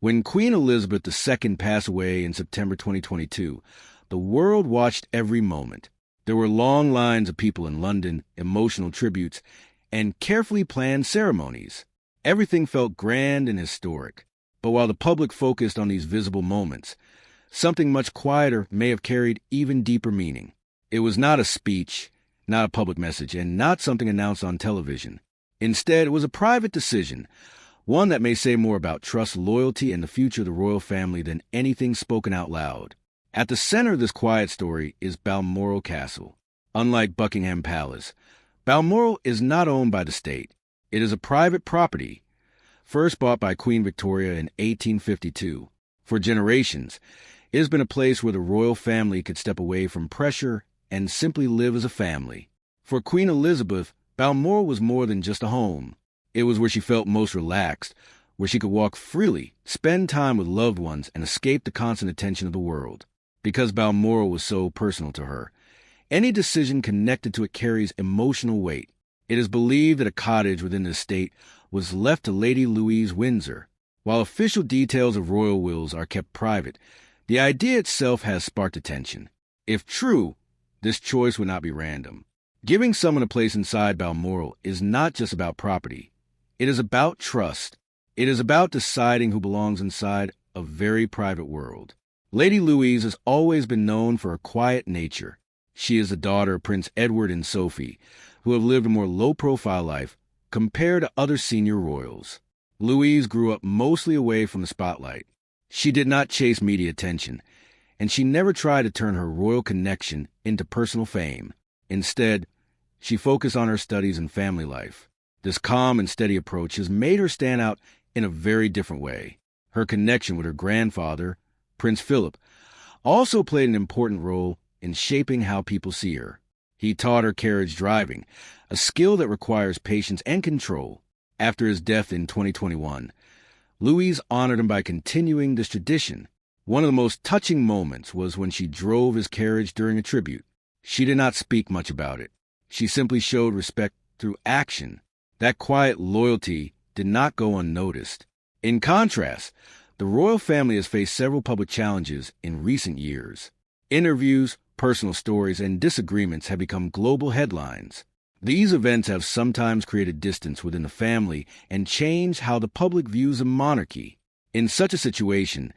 When Queen Elizabeth II passed away in September 2022, the world watched every moment. There were long lines of people in London, emotional tributes, and carefully planned ceremonies. Everything felt grand and historic. But while the public focused on these visible moments, something much quieter may have carried even deeper meaning. It was not a speech, not a public message, and not something announced on television. Instead, it was a private decision, one that may say more about trust, loyalty, and the future of the royal family than anything spoken out loud. At the center of this quiet story is Balmoral Castle. Unlike Buckingham Palace, Balmoral is not owned by the state. It is a private property, first bought by Queen Victoria in 1852. For generations, it has been a place where the royal family could step away from pressure and simply live as a family. For Queen Elizabeth, Balmoral was more than just a home. It was where she felt most relaxed, where she could walk freely, spend time with loved ones, and escape the constant attention of the world. Because Balmoral was so personal to her, any decision connected to it carries emotional weight. It is believed that a cottage within the estate was left to Lady Louise Windsor. While official details of royal wills are kept private, the idea itself has sparked attention. If true, this choice would not be random. Giving someone a place inside Balmoral is not just about property. It is about trust. It is about deciding who belongs inside a very private world. Lady Louise has always been known for her quiet nature. She is the daughter of Prince Edward and Sophie, who have lived a more low-profile life compared to other senior royals. Louise grew up mostly away from the spotlight. She did not chase media attention, and she never tried to turn her royal connection into personal fame. Instead, she focused on her studies and family life. This calm and steady approach has made her stand out in a very different way. Her connection with her grandfather, Prince Philip, also played an important role in shaping how people see her. He taught her carriage driving, a skill that requires patience and control. After his death in 2021, Louise honored him by continuing this tradition. One of the most touching moments was when she drove his carriage during a tribute. She did not speak much about it. She simply showed respect through action. That quiet loyalty did not go unnoticed. In contrast, the royal family has faced several public challenges in recent years. Interviews, personal stories, and disagreements have become global headlines. These events have sometimes created distance within the family and changed how the public views a monarchy. In such a situation,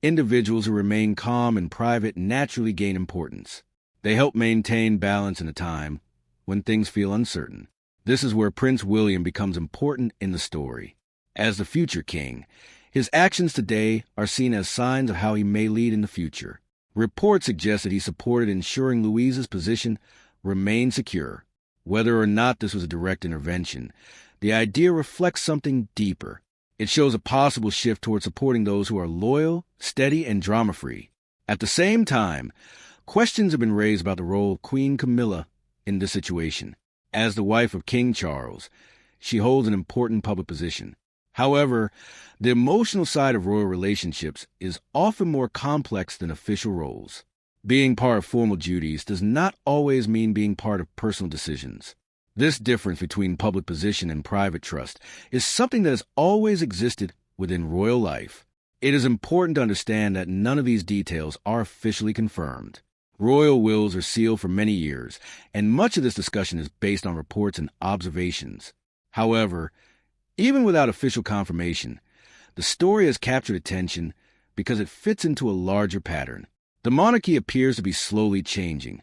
individuals who remain calm and private naturally gain importance. They help maintain balance in a time when things feel uncertain. This is where Prince William becomes important in the story. As the future king, his actions today are seen as signs of how he may lead in the future. Reports suggest that he supported ensuring Louise's position remained secure. Whether or not this was a direct intervention, the idea reflects something deeper. It shows a possible shift toward supporting those who are loyal, steady, and drama-free. At the same time, questions have been raised about the role of Queen Camilla in this situation. As the wife of King Charles, she holds an important public position. However, the emotional side of royal relationships is often more complex than official roles. Being part of formal duties does not always mean being part of personal decisions. This difference between public position and private trust is something that has always existed within royal life. It is important to understand that none of these details are officially confirmed. Royal wills are sealed for many years, and much of this discussion is based on reports and observations. However, even without official confirmation, the story has captured attention because it fits into a larger pattern. The monarchy appears to be slowly changing,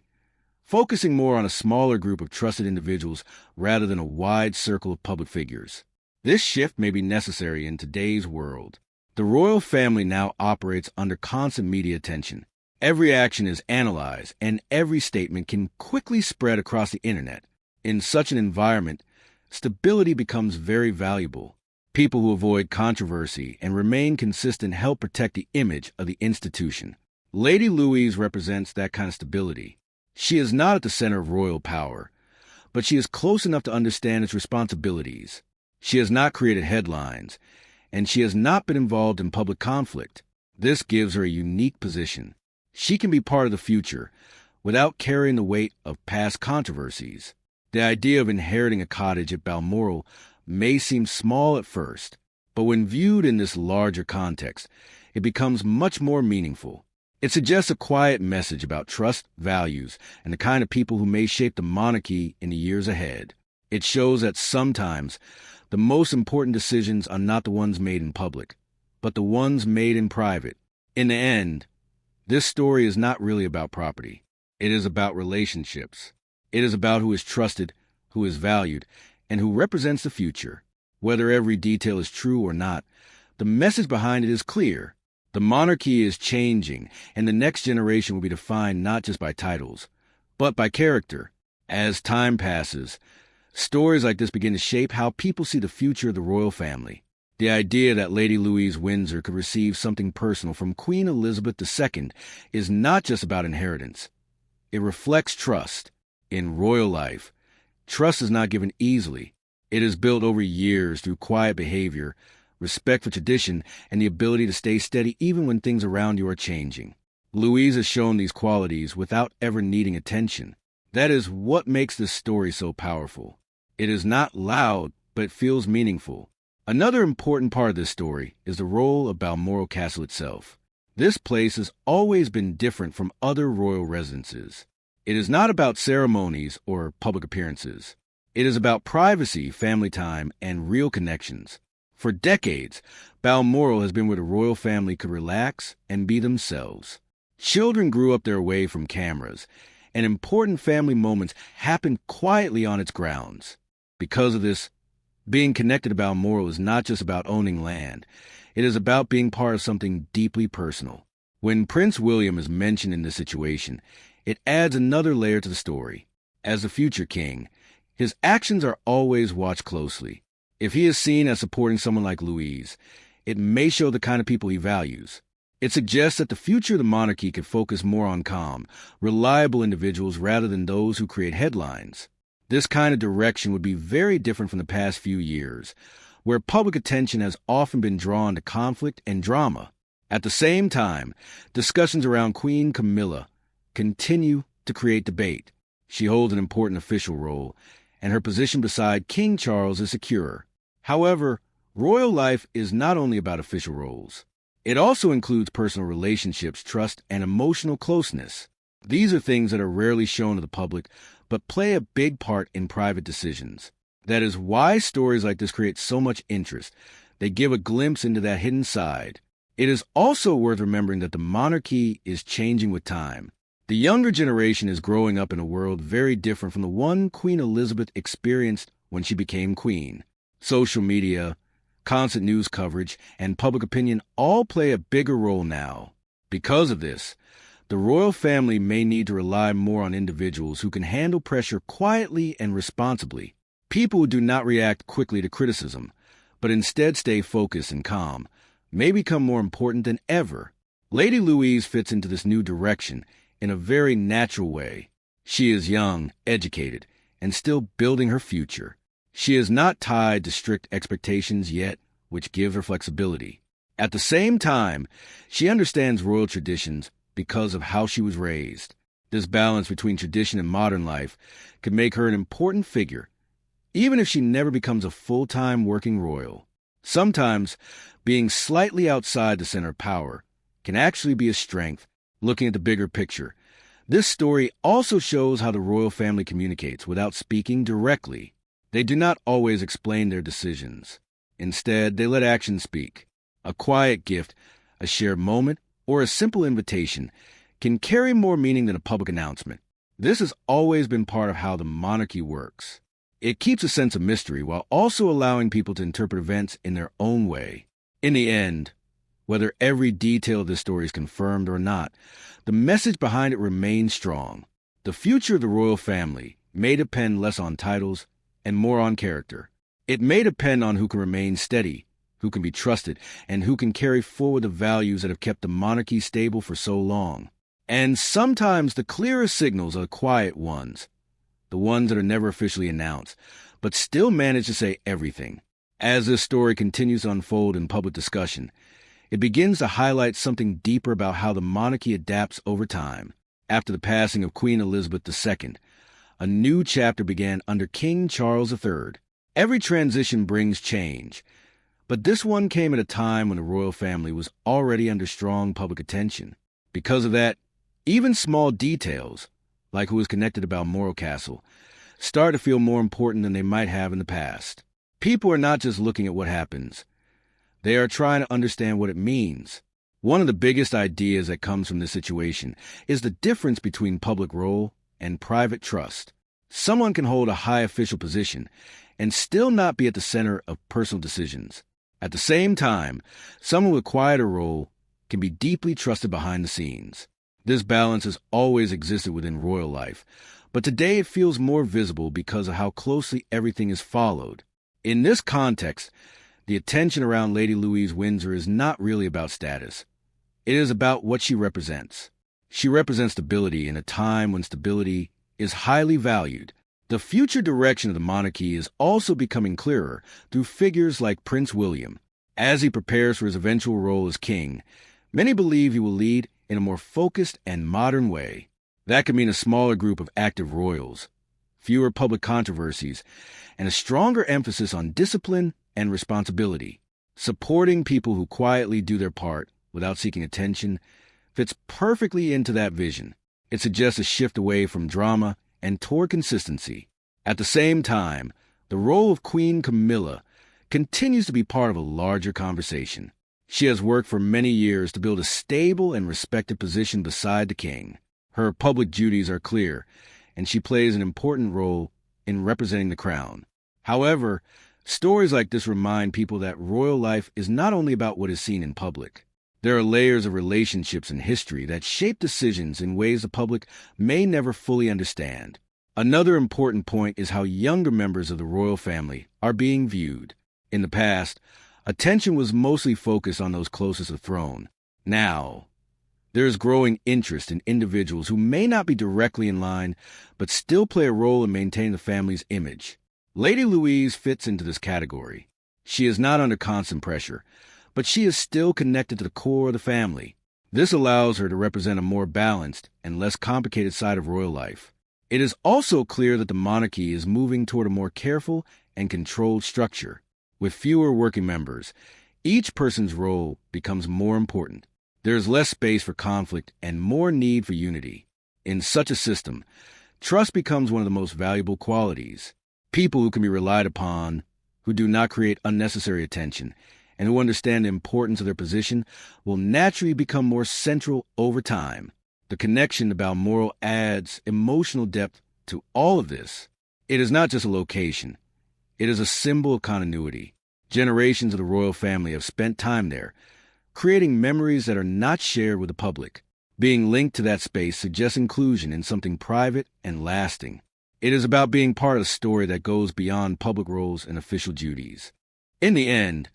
focusing more on a smaller group of trusted individuals rather than a wide circle of public figures. This shift may be necessary in today's world. The royal family now operates under constant media attention. Every action is analyzed, and every statement can quickly spread across the internet. In such an environment, stability becomes very valuable. People who avoid controversy and remain consistent help protect the image of the institution. Lady Louise represents that kind of stability. She is not at the center of royal power, but she is close enough to understand its responsibilities. She has not created headlines, and she has not been involved in public conflict. This gives her a unique position. She can be part of the future without carrying the weight of past controversies. The idea of inheriting a cottage at Balmoral may seem small at first, But when viewed in this larger context, it becomes much more meaningful. It suggests a quiet message about trust, values, and the kind of people who may shape the monarchy in the years ahead. It shows that sometimes the most important decisions are not the ones made in public, but the ones made in private. In the end, this story is not really about property. It is about relationships. It is about who is trusted, who is valued, and who represents the future. Whether every detail is true or not, the message behind it is clear. The monarchy is changing, and the next generation will be defined not just by titles, but by character. As time passes, stories like this begin to shape how people see the future of the royal family. The idea that Lady Louise Windsor could receive something personal from Queen Elizabeth II is not just about inheritance. It reflects trust. In royal life, trust is not given easily. It is built over years through quiet behavior, respect for tradition, and the ability to stay steady even when things around you are changing. Louise has shown these qualities without ever needing attention. That is what makes this story so powerful. It is not loud, but it feels meaningful. Another important part of this story is the role of Balmoral Castle itself. This place has always been different from other royal residences. It is not about ceremonies or public appearances. It is about privacy, family time, and real connections. For decades, Balmoral has been where the royal family could relax and be themselves. Children grew up their way from cameras, and important family moments happened quietly on its grounds. Because of this, being connected to Balmoral is not just about owning land. It is about being part of something deeply personal. When Prince William is mentioned in this situation, it adds another layer to the story. As the future king, his actions are always watched closely. If he is seen as supporting someone like Louise, it may show the kind of people he values. It suggests that the future of the monarchy could focus more on calm, reliable individuals rather than those who create headlines. This kind of direction would be very different from the past few years, where public attention has often been drawn to conflict and drama. At the same time, discussions around Queen Camilla continue to create debate. She holds an important official role, and her position beside King Charles is secure. However, royal life is not only about official roles. It also includes personal relationships, trust, and emotional closeness. These are things that are rarely shown to the public, but play a big part in private decisions. That is why stories like this create so much interest. They give a glimpse into that hidden side. It is also worth remembering that the monarchy is changing with time. The younger generation is growing up in a world very different from the one Queen Elizabeth experienced when she became queen. Social media, constant news coverage, and public opinion all play a bigger role now. Because of this, the royal family may need to rely more on individuals who can handle pressure quietly and responsibly. People who do not react quickly to criticism, but instead stay focused and calm, may become more important than ever. Lady Louise fits into this new direction in a very natural way. She is young, educated, and still building her future. She is not tied to strict expectations yet, which gives her flexibility. At the same time, she understands royal traditions because of how she was raised. This balance between tradition and modern life could make her an important figure, even if she never becomes a full-time working royal. Sometimes, being slightly outside the center of power can actually be a strength. Looking at the bigger picture, this story also shows how the royal family communicates without speaking directly. They do not always explain their decisions. Instead, they let actions speak. A quiet gift, a shared moment, or a simple invitation can carry more meaning than a public announcement. This has always been part of how the monarchy works. It keeps a sense of mystery while also allowing people to interpret events in their own way. In the end, whether every detail of this story is confirmed or not, the message behind it remains strong. The future of the royal family may depend less on titles and more on character. It may depend on who can remain steady, who can be trusted, and who can carry forward the values that have kept the monarchy stable for so long. And sometimes the clearest signals are the quiet ones, the ones that are never officially announced, but still manage to say everything. As this story continues to unfold in public discussion, it begins to highlight something deeper about how the monarchy adapts over time. After the passing of Queen Elizabeth II, a new chapter began under King Charles III. Every transition brings change, But this one came at a time when the royal family was already under strong public attention. Because of that, even small details, like who was connected to Balmoral Castle, start to feel more important than they might have in the past. People are not just looking at what happens. They are trying to understand what it means. One of the biggest ideas that comes from this situation is the difference between public role and private trust. Someone can hold a high official position and still not be at the center of personal decisions. At the same time, someone with a quieter role can be deeply trusted behind the scenes. This balance has always existed within royal life, but today it feels more visible because of how closely everything is followed. In this context, the attention around Lady Louise Windsor is not really about status. It is about what she represents. She represents stability in a time when stability is highly valued. The future direction of the monarchy is also becoming clearer through figures like Prince William. As he prepares for his eventual role as king, many believe he will lead in a more focused and modern way. That could mean a smaller group of active royals, fewer public controversies, and a stronger emphasis on discipline and responsibility. Supporting people who quietly do their part without seeking attention fits perfectly into that vision. It suggests a shift away from drama and toward consistency. At the same time, the role of Queen Camilla continues to be part of a larger conversation. She has worked for many years to build a stable and respected position beside the king. Her public duties are clear, and she plays an important role in representing the crown. However, stories like this remind people that royal life is not only about what is seen in public. There are layers of relationships and history that shape decisions in ways the public may never fully understand. Another important point is how younger members of the royal family are being viewed. In the past, attention was mostly focused on those closest to the throne. Now, there is growing interest in individuals who may not be directly in line, but still play a role in maintaining the family's image. Lady Louise fits into this category. She is not under constant pressure, but she is still connected to the core of the family. This allows her to represent a more balanced and less complicated side of royal life. It is also clear that the monarchy is moving toward a more careful and controlled structure. With fewer working members, each person's role becomes more important. There is less space for conflict and more need for unity. In such a system, trust becomes one of the most valuable qualities. People who can be relied upon, who do not create unnecessary attention, and who understand the importance of their position will naturally become more central over time. The connection to Balmoral adds emotional depth to all of this. It is not just a location. It is a symbol of continuity. Generations of the royal family have spent time there, creating memories that are not shared with the public. Being linked to that space suggests inclusion in something private and lasting. It is about being part of a story that goes beyond public roles and official duties. In the end,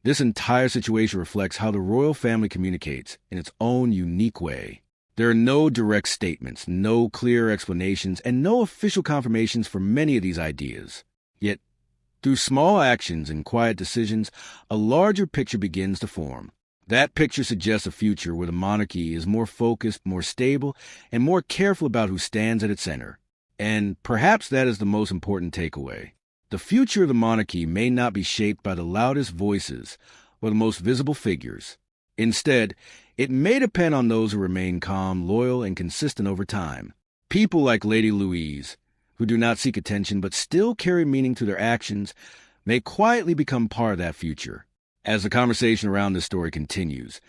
this entire situation reflects how the royal family communicates in its own unique way. There are no direct statements, no clear explanations, and no official confirmations for many of these ideas. Yet, through small actions and quiet decisions, a larger picture begins to form. That picture suggests a future where the monarchy is more focused, more stable, and more careful about who stands at its center. And perhaps that is the most important takeaway. The future of the monarchy may not be shaped by the loudest voices or the most visible figures. Instead, it may depend on those who remain calm, loyal, and consistent over time. People like Lady Louise, who do not seek attention but still carry meaning to their actions, may quietly become part of that future. As the conversation around this story continues,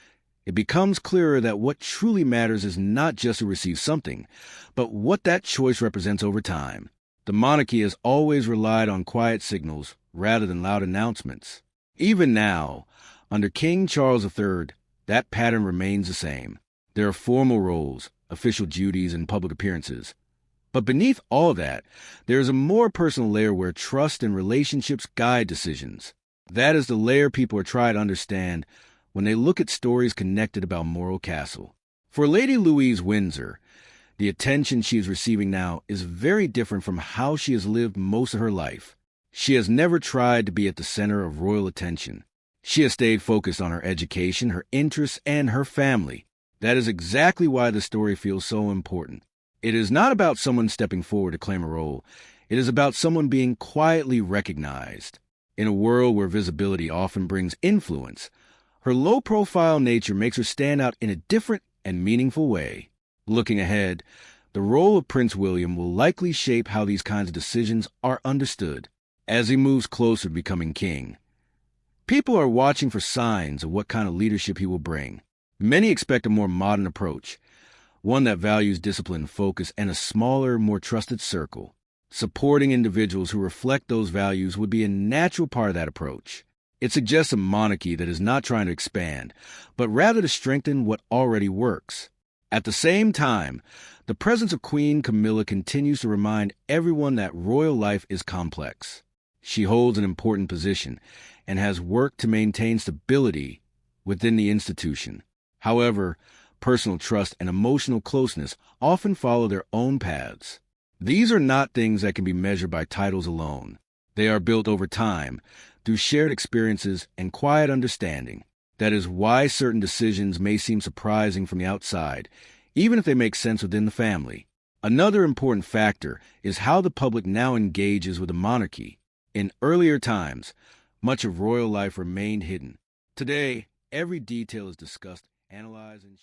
it becomes clearer that what truly matters is not just who receives something, but what that choice represents over time. The monarchy has always relied on quiet signals rather than loud announcements. Even now, under King Charles III, that pattern remains the same. There are formal roles, official duties, and public appearances. But beneath all that, there is a more personal layer where trust and relationships guide decisions. That is the layer people are trying to understand when they look at stories connected to Balmoral Castle. For Lady Louise Windsor, the attention she is receiving now is very different from how she has lived most of her life. She has never tried to be at the center of royal attention. She has stayed focused on her education, her interests, and her family. That is exactly why the story feels so important. It is not about someone stepping forward to claim a role. It is about someone being quietly recognized. In a world where visibility often brings influence, her low-profile nature makes her stand out in a different and meaningful way. Looking ahead, the role of Prince William will likely shape how these kinds of decisions are understood as he moves closer to becoming king. People are watching for signs of what kind of leadership he will bring. Many expect a more modern approach, one that values discipline, focus, and a smaller, more trusted circle. Supporting individuals who reflect those values would be a natural part of that approach. It suggests a monarchy that is not trying to expand, but rather to strengthen what already works. At the same time, the presence of Queen Camilla continues to remind everyone that royal life is complex. She holds an important position and has worked to maintain stability within the institution. However, personal trust and emotional closeness often follow their own paths. These are not things that can be measured by titles alone. They are built over time, through shared experiences and quiet understanding. That is why certain decisions may seem surprising from the outside, even if they make sense within the family. Another important factor is how the public now engages with the monarchy. In earlier times, much of royal life remained hidden. Today, every detail is discussed, analyzed, and